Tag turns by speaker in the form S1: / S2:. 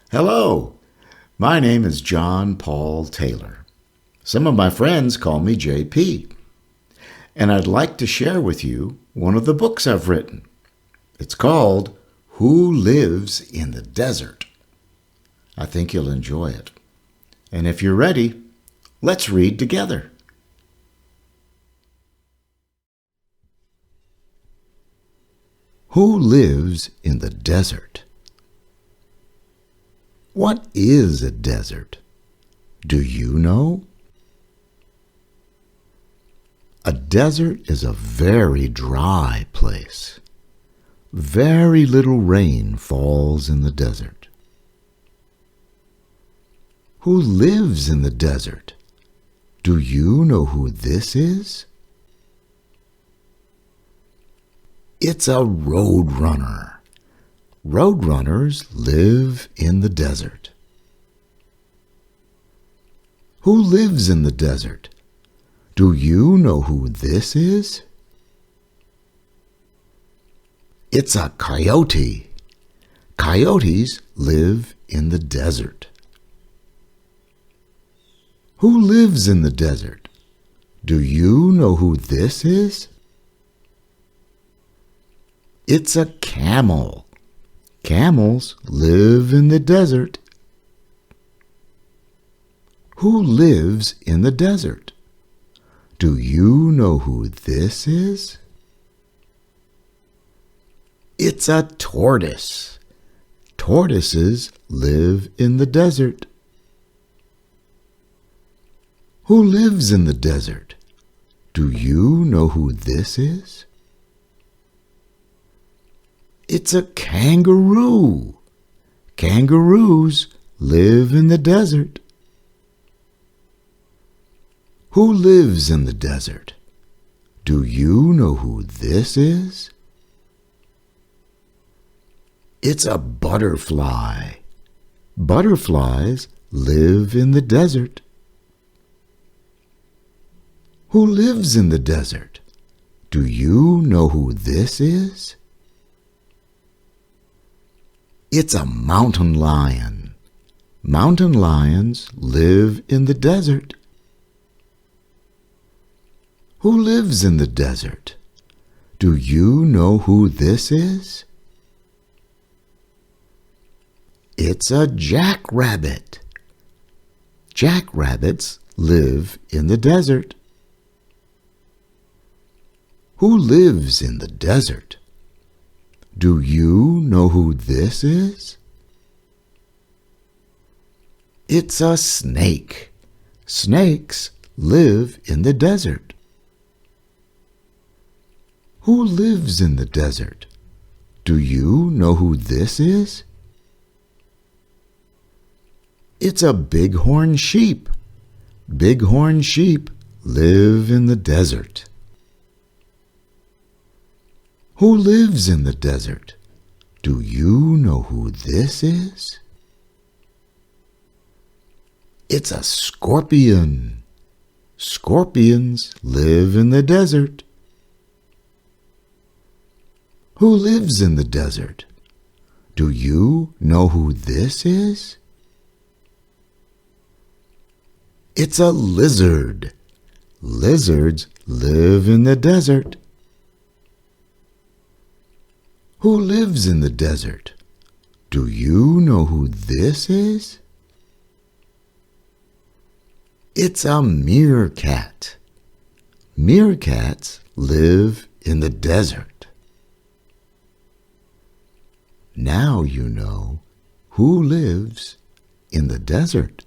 S1: Hello, my name is John Paul Taylor. Some of my friends call me JP, and I'd like to share with you one of the books I've written. It's called Who Lives in the Desert? I think you'll enjoy it. And if you're ready, let's read together. Who lives in the desert? What is a desert? Do you know? A desert is a very dry place. Very little rain falls in the desert. Who lives in the desert? Do you know who this is? It's a roadrunner. Roadrunners live in the desert. Who lives in the desert? Do you know who this is? It's a coyote. Coyotes live in the desert. Who lives in the desert? Do you know who this is? It's a camel. Camels live in the desert. Who lives in the desert? Do you know who this is? It's a tortoise. Tortoises live in the desert. Who lives in the desert? Do you know who this is? It's a kangaroo. Kangaroos live in the desert. Who lives in the desert? Do you know who this is? It's a butterfly. Butterflies live in the desert. Who lives in the desert? Do you know who this is? It's a mountain lion. Mountain lions live in the desert. Who lives in the desert? Do you know who this is? It's a jackrabbit. Jackrabbits live in the desert. Who lives in the desert? Do you know who this is? It's a snake. Snakes live in the desert. Who lives in the desert? Do you know who this is? It's a bighorn sheep. Bighorn sheep live in the desert. Who lives in the desert? Do you know who this is? It's a scorpion. Scorpions live in the desert. Who lives in the desert? Do you know who this is? It's a lizard. Lizards live in the desert. Who lives in the desert? Do you know who this is? It's a meerkat. Meerkats live in the desert. Now you know who lives in the desert.